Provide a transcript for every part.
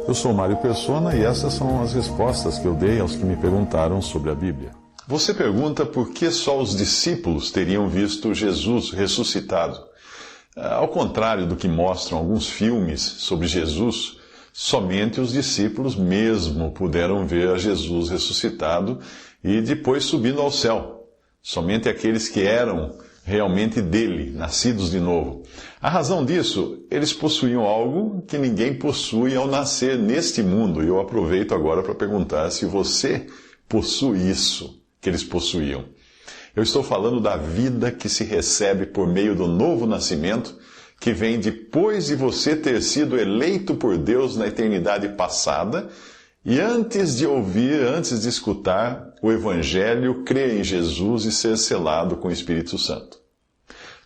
Eu sou Mário Persona e essas são as respostas que eu dei aos que me perguntaram sobre a Bíblia. Você pergunta por que só os discípulos teriam visto Jesus ressuscitado. Ao contrário do que mostram alguns filmes sobre Jesus, somente os discípulos mesmo puderam ver a Jesus ressuscitado e depois subindo ao céu. Somente aqueles que eram realmente dele, nascidos de novo. A razão disso, eles possuíam algo que ninguém possui ao nascer neste mundo. E eu aproveito agora para perguntar se você possui isso que eles possuíam. Eu estou falando da vida que se recebe por meio do novo nascimento, que vem depois de você ter sido eleito por Deus na eternidade passada, e antes de escutar o Evangelho, crer em Jesus e ser selado com o Espírito Santo.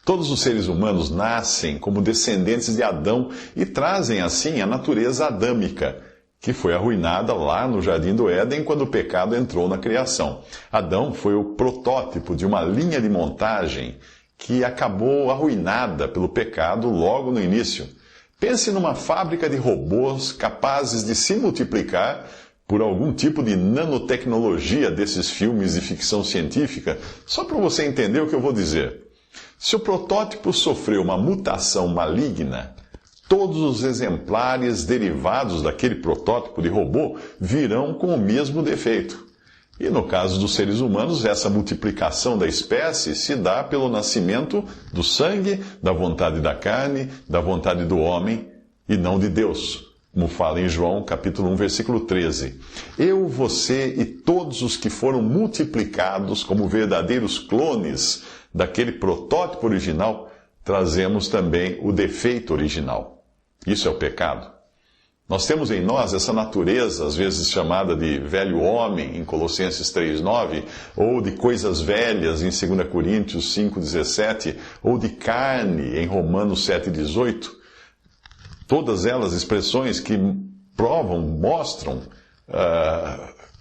Todos os seres humanos nascem como descendentes de Adão e trazem assim a natureza adâmica, que foi arruinada lá no Jardim do Éden quando o pecado entrou na criação. Adão foi o protótipo de uma linha de montagem que acabou arruinada pelo pecado logo no início. Pense numa fábrica de robôs capazes de se multiplicar por algum tipo de nanotecnologia desses filmes de ficção científica, só para você entender o que eu vou dizer. Se o protótipo sofreu uma mutação maligna, todos os exemplares derivados daquele protótipo de robô virão com o mesmo defeito. E no caso dos seres humanos, essa multiplicação da espécie se dá pelo nascimento do sangue, da vontade da carne, da vontade do homem e não de Deus, como fala em João capítulo 1, versículo 13. Eu, você e todos os que foram multiplicados como verdadeiros clones daquele protótipo original, trazemos também o defeito original. Isso é o pecado. Nós temos em nós essa natureza, às vezes chamada de velho homem, em Colossenses 3,9, ou de coisas velhas, em 2 Coríntios 5,17, ou de carne, em Romanos 7,18. Todas elas expressões que mostram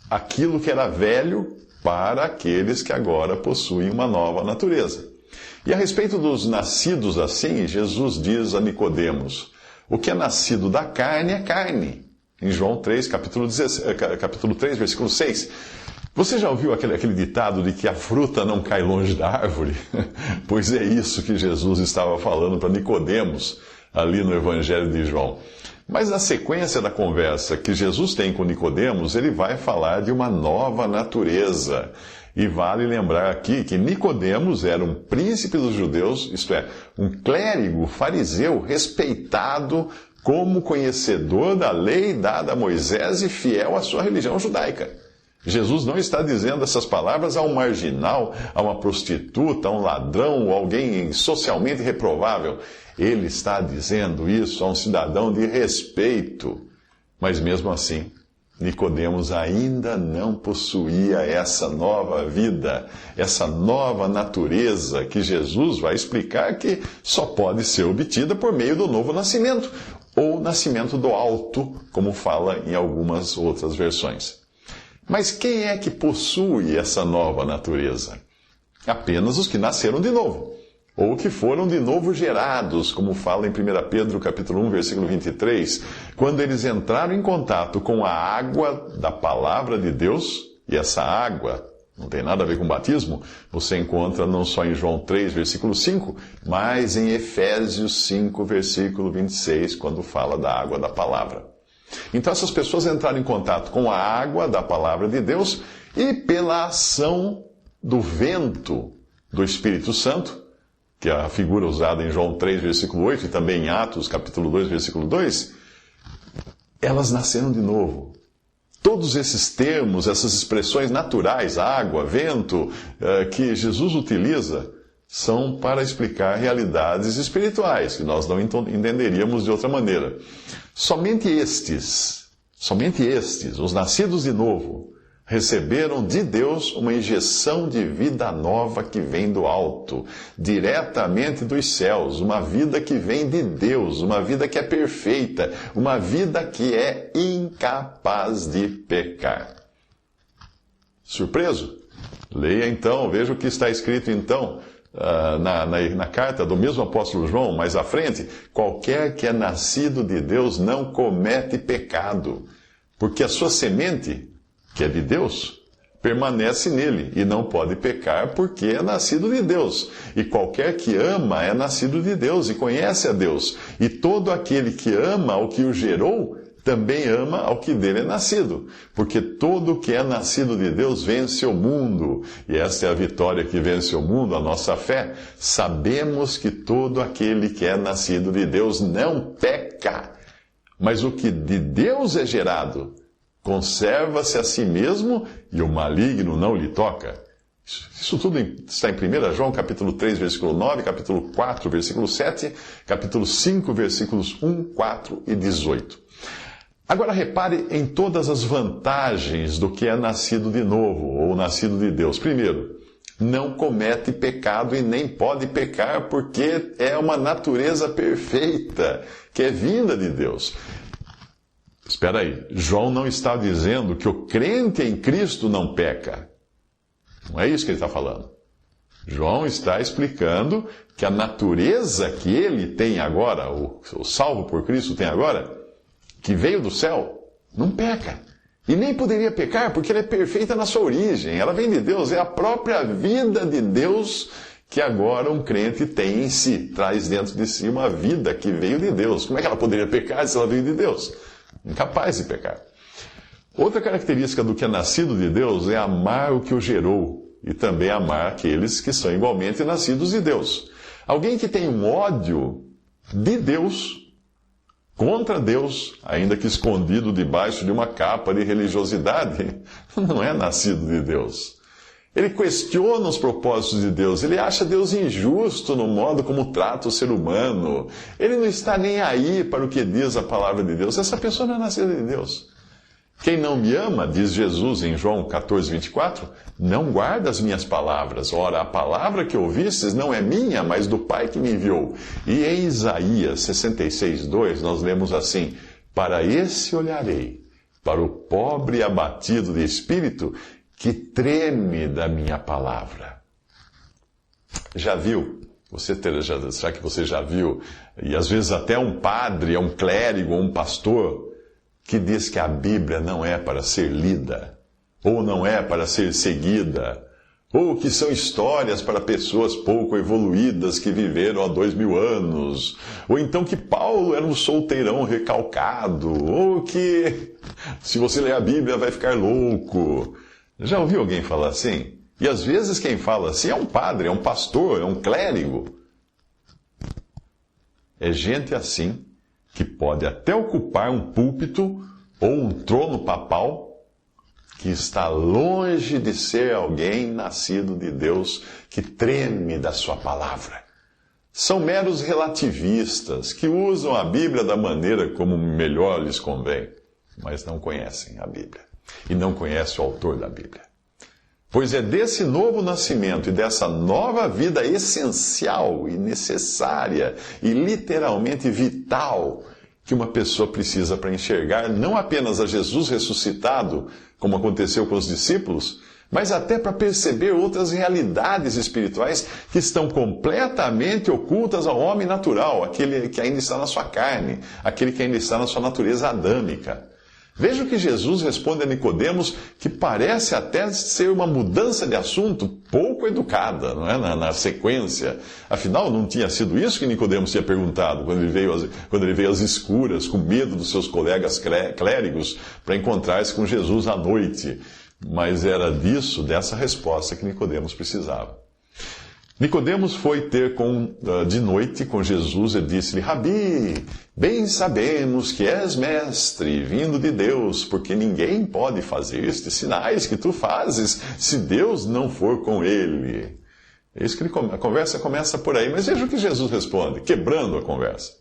aquilo que era velho para aqueles que agora possuem uma nova natureza. E a respeito dos nascidos assim, Jesus diz a Nicodemos: o que é nascido da carne é carne. Em João 3, capítulo 3, versículo 6. Você já ouviu aquele ditado de que a fruta não cai longe da árvore? Pois é isso que Jesus estava falando para Nicodemos, ali no Evangelho de João. Mas na sequência da conversa que Jesus tem com Nicodemos, ele vai falar de uma nova natureza. E vale lembrar aqui que Nicodemos era um príncipe dos judeus, isto é, um clérigo fariseu respeitado como conhecedor da lei dada a Moisés e fiel à sua religião judaica. Jesus não está dizendo essas palavras a um marginal, a uma prostituta, a um ladrão, ou alguém socialmente reprovável. Ele está dizendo isso a um cidadão de respeito. Mas mesmo assim, Nicodemos ainda não possuía essa nova vida, essa nova natureza que Jesus vai explicar que só pode ser obtida por meio do novo nascimento, ou nascimento do alto, como fala em algumas outras versões. Mas quem é que possui essa nova natureza? Apenas os que nasceram de novo, ou que foram de novo gerados, como fala em 1 Pedro capítulo 1, versículo 23, quando eles entraram em contato com a água da palavra de Deus, e essa água não tem nada a ver com batismo, você encontra não só em João 3, versículo 5, mas em Efésios 5, versículo 26, quando fala da água da palavra. Então essas pessoas entraram em contato com a água da palavra de Deus e pela ação do vento do Espírito Santo, que é a figura usada em João 3, versículo 8 e também em Atos, capítulo 2, versículo 2, elas nasceram de novo. Todos esses termos, essas expressões naturais, água, vento, que Jesus utiliza, são para explicar realidades espirituais, que nós não entenderíamos de outra maneira. Somente estes, os nascidos de novo, receberam de Deus uma injeção de vida nova que vem do alto, diretamente dos céus, uma vida que vem de Deus, uma vida que é perfeita, uma vida que é incapaz de pecar. Surpreso? Leia então, veja o que está escrito então na carta do mesmo apóstolo João, mais à frente, qualquer que é nascido de Deus não comete pecado, porque a sua semente, que é de Deus, permanece nele e não pode pecar porque é nascido de Deus. E qualquer que ama é nascido de Deus e conhece a Deus. E todo aquele que ama o que o gerou, também ama ao que dele é nascido. Porque todo o que é nascido de Deus vence o mundo. E esta é a vitória que vence o mundo, a nossa fé. Sabemos que todo aquele que é nascido de Deus não peca. Mas o que de Deus é gerado conserva-se a si mesmo e o maligno não lhe toca. Isso tudo está em 1 João, capítulo 3, versículo 9, capítulo 4, versículo 7, capítulo 5, versículos 1, 4 e 18. Agora repare em todas as vantagens do que é nascido de novo, ou nascido de Deus. Primeiro, não comete pecado e nem pode pecar, porque é uma natureza perfeita, que é vinda de Deus. Espera aí, João não está dizendo que o crente em Cristo não peca. Não é isso que ele está falando. João está explicando que a natureza que ele tem agora, o salvo por Cristo tem agora, que veio do céu, não peca. E nem poderia pecar porque ela é perfeita na sua origem. Ela vem de Deus, é a própria vida de Deus que agora um crente tem em si. Traz dentro de si uma vida que veio de Deus. Como é que ela poderia pecar se ela veio de Deus? Incapaz de pecar. Outra característica do que é nascido de Deus é amar o que o gerou e também amar aqueles que são igualmente nascidos de Deus. Alguém que tem um ódio de Deus contra Deus, ainda que escondido debaixo de uma capa de religiosidade, não é nascido de Deus. Ele questiona os propósitos de Deus, ele acha Deus injusto no modo como trata o ser humano, ele não está nem aí para o que diz a palavra de Deus. Essa pessoa não é nascida de Deus. Quem não me ama, diz Jesus em João 14, 24, não guarda as minhas palavras. Ora, a palavra que ouvistes não é minha, mas do Pai que me enviou. E em Isaías 66, 2, nós lemos assim: para esse olharei, para o pobre abatido de espírito, que treme da minha palavra. Já viu? Será que você já viu? E às vezes até um padre, um clérigo, um pastor, que diz que a Bíblia não é para ser lida, ou não é para ser seguida, ou que são histórias para pessoas pouco evoluídas que viveram há 2000 anos, ou então que Paulo era um solteirão recalcado, ou que se você ler a Bíblia vai ficar louco. Já ouviu alguém falar assim? E às vezes quem fala assim é um padre, é um pastor, é um clérigo. É gente assim que pode até ocupar um púlpito ou um trono papal, que está longe de ser alguém nascido de Deus, que treme da sua palavra. São meros relativistas, que usam a Bíblia da maneira como melhor lhes convém, mas não conhecem a Bíblia. E não conhecem o autor da Bíblia. Pois é desse novo nascimento e dessa nova vida essencial e necessária e literalmente vital que uma pessoa precisa para enxergar não apenas a Jesus ressuscitado, como aconteceu com os discípulos, mas até para perceber outras realidades espirituais que estão completamente ocultas ao homem natural, aquele que ainda está na sua carne, aquele que ainda está na sua natureza adâmica. Veja o que Jesus responde a Nicodemos, que parece até ser uma mudança de assunto pouco educada, não é? Na sequência. Afinal, não tinha sido isso que Nicodemos tinha perguntado quando ele veio às escuras, com medo dos seus colegas clérigos, para encontrar-se com Jesus à noite. Mas era dessa resposta que Nicodemos precisava. Nicodemos foi ter de noite com Jesus e disse-lhe: Rabi, bem sabemos que és mestre, vindo de Deus, porque ninguém pode fazer estes sinais que tu fazes, se Deus não for com ele. É isso que a conversa começa por aí. Mas veja o que Jesus responde, quebrando a conversa.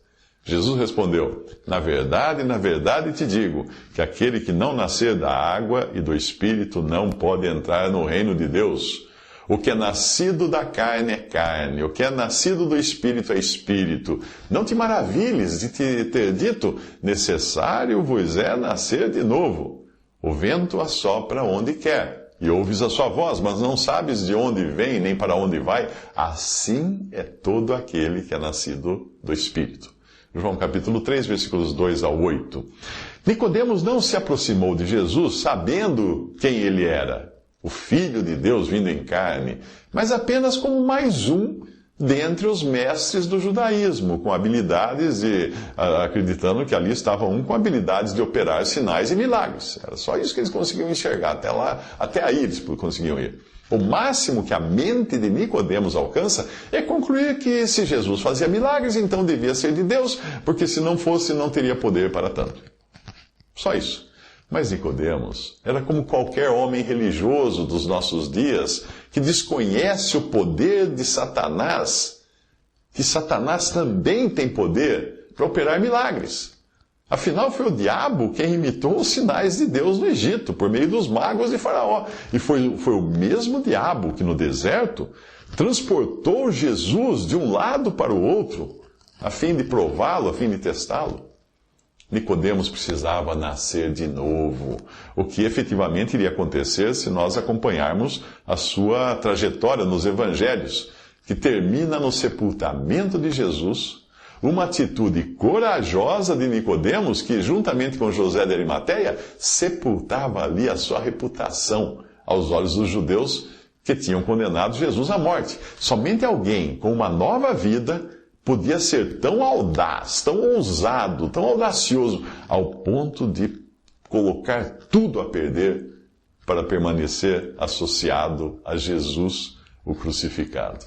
Jesus respondeu: na verdade te digo, que aquele que não nascer da água e do Espírito não pode entrar no reino de Deus. O que é nascido da carne é carne, o que é nascido do Espírito é Espírito. Não te maravilhes de te ter dito, necessário vos é nascer de novo. O vento assopra onde quer, e ouves a sua voz, mas não sabes de onde vem nem para onde vai. Assim é todo aquele que é nascido do Espírito. João capítulo 3, versículos 2 a 8. Nicodemos não se aproximou de Jesus sabendo quem ele era, o Filho de Deus vindo em carne, mas apenas como mais um dentre os mestres do judaísmo, com habilidades acreditando que ali estava um com habilidades de operar sinais e milagres. Era só isso que eles conseguiam enxergar, até lá, até aí eles conseguiam ir. O máximo que a mente de Nicodemos alcança é concluir que se Jesus fazia milagres, então devia ser de Deus, porque se não fosse, não teria poder para tanto. Só isso. Mas Nicodemos era como qualquer homem religioso dos nossos dias que desconhece o poder de Satanás, que Satanás também tem poder para operar milagres. Afinal, foi o diabo quem imitou os sinais de Deus no Egito, por meio dos magos de Faraó. E foi o mesmo diabo que no deserto transportou Jesus de um lado para o outro, a fim de prová-lo, a fim de testá-lo. Nicodemos precisava nascer de novo, o que efetivamente iria acontecer se nós acompanharmos a sua trajetória nos evangelhos, que termina no sepultamento de Jesus, uma atitude corajosa de Nicodemos, que juntamente com José de Arimateia, sepultava ali a sua reputação aos olhos dos judeus que tinham condenado Jesus à morte. Somente alguém com uma nova vida podia ser tão audaz, tão ousado, tão audacioso, ao ponto de colocar tudo a perder para permanecer associado a Jesus, o crucificado.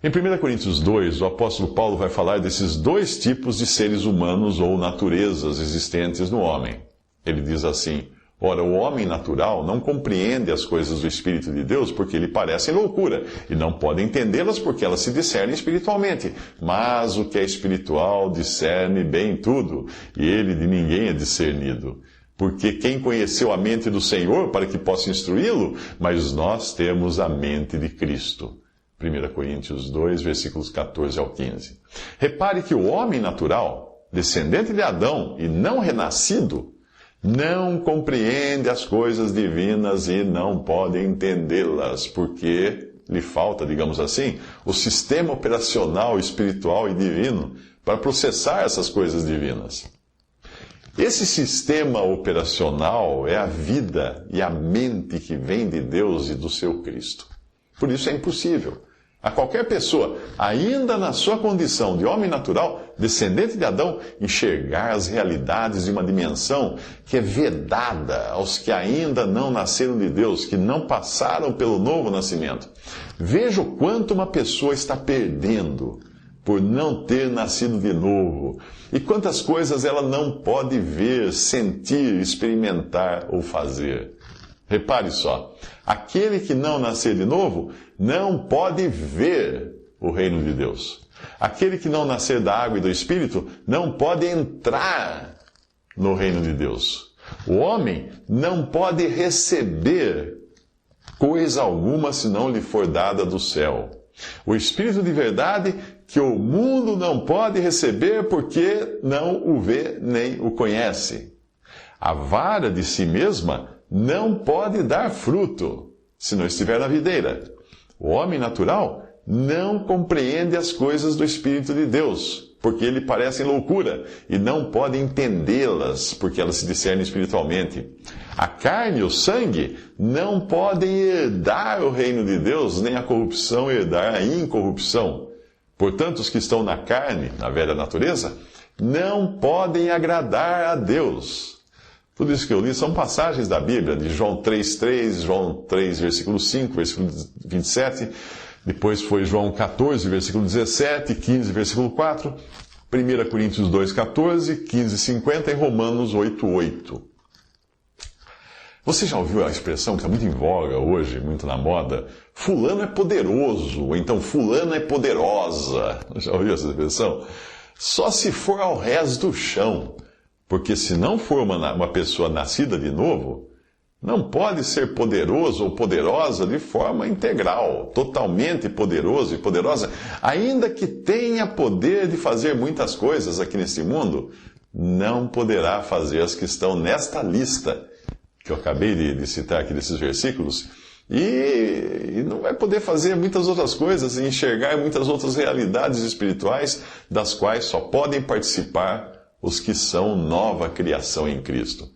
Em 1 Coríntios 2, o apóstolo Paulo vai falar desses dois tipos de seres humanos ou naturezas existentes no homem. Ele diz assim: ora, o homem natural não compreende as coisas do Espírito de Deus porque lhe parecem loucura, e não pode entendê-las porque elas se discernem espiritualmente. Mas o que é espiritual discerne bem tudo, e ele de ninguém é discernido. Porque quem conheceu a mente do Senhor para que possa instruí-lo? Mas nós temos a mente de Cristo. 1 Coríntios 2, versículos 14 ao 15. Repare que o homem natural, descendente de Adão e não renascido, não compreende as coisas divinas e não pode entendê-las, porque lhe falta, digamos assim, o sistema operacional espiritual e divino para processar essas coisas divinas. Esse sistema operacional é a vida e a mente que vem de Deus e do seu Cristo. Por isso é impossível a qualquer pessoa, ainda na sua condição de homem natural, descendente de Adão, enxergar as realidades de uma dimensão que é vedada aos que ainda não nasceram de Deus, que não passaram pelo novo nascimento. Veja o quanto uma pessoa está perdendo por não ter nascido de novo, e quantas coisas ela não pode ver, sentir, experimentar ou fazer. Repare só, aquele que não nascer de novo não pode ver o reino de Deus. Aquele que não nascer da água e do Espírito não pode entrar no reino de Deus. O homem não pode receber coisa alguma se não lhe for dada do céu. O Espírito de verdade que o mundo não pode receber porque não o vê nem o conhece. A vara de si mesma não pode dar fruto se não estiver na videira. O homem natural não compreende as coisas do Espírito de Deus, porque lhe parecem loucura, e não pode entendê-las, porque elas se discernem espiritualmente. A carne e o sangue não podem herdar o reino de Deus, nem a corrupção herdar a incorrupção. Portanto, os que estão na carne, na velha natureza, não podem agradar a Deus. Tudo isso que eu li são passagens da Bíblia, de João 3,3, João 3, versículo 5, versículo 27, depois foi João 14, versículo 17, 15, versículo 4, 1 Coríntios 2, 14, 15, 50 e Romanos 8, 8. Você já ouviu a expressão que está muito em voga hoje, muito na moda? Fulano é poderoso, ou então fulana é poderosa. Já ouviu essa expressão? Só se for ao rés do chão. Porque se não for uma pessoa nascida de novo, não pode ser poderoso ou poderosa de forma integral, totalmente poderoso e poderosa, ainda que tenha poder de fazer muitas coisas aqui neste mundo, não poderá fazer as que estão nesta lista, que eu acabei de citar aqui desses versículos, e não vai poder fazer muitas outras coisas, e enxergar muitas outras realidades espirituais, das quais só podem participar os que são nova criação em Cristo.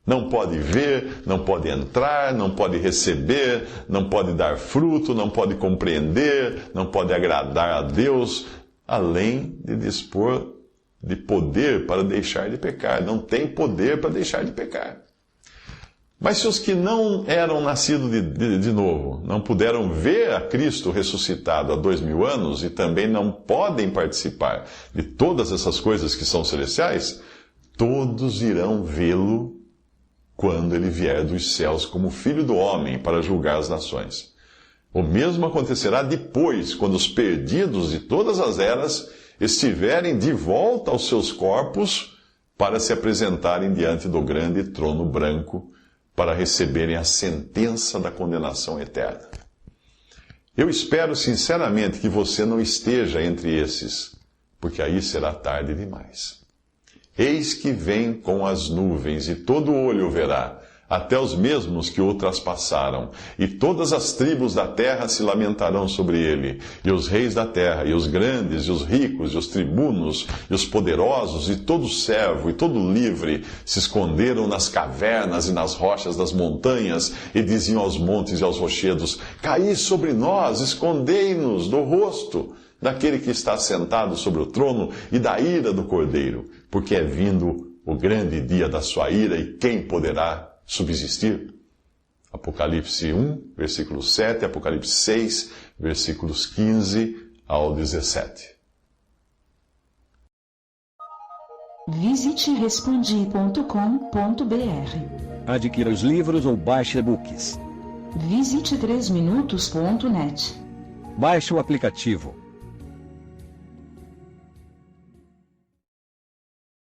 Não pode ver, não pode entrar, não pode receber, não pode dar fruto, não pode compreender, não pode agradar a Deus, além de dispor de poder para deixar de pecar. Não tem poder para deixar de pecar. Mas se os que não eram nascidos de novo, não puderam ver a Cristo ressuscitado há 2000 anos e também não podem participar de todas essas coisas que são celestiais, todos irão vê-lo quando ele vier dos céus como Filho do Homem para julgar as nações. O mesmo acontecerá depois, quando os perdidos de todas as eras estiverem de volta aos seus corpos para se apresentarem diante do grande trono branco para receberem a sentença da condenação eterna. Eu espero sinceramente que você não esteja entre esses, porque aí será tarde demais. Eis que vem com as nuvens, e todo olho o verá, até os mesmos que o traspassaram, e todas as tribos da terra se lamentarão sobre ele, e os reis da terra, e os grandes, e os ricos, e os tribunos, e os poderosos, e todo servo, e todo livre, se esconderam nas cavernas e nas rochas das montanhas, e diziam aos montes e aos rochedos: caí sobre nós, escondei-nos do rosto daquele que está sentado sobre o trono e da ira do Cordeiro, porque é vindo o grande dia da sua ira, e quem poderá subsistir? Apocalipse 1, versículo 7, Apocalipse 6, versículos 15 ao 17. Visite respondi.com.br. Adquira os livros ou baixe e-books. Visite 3minutos.net. Baixe o aplicativo.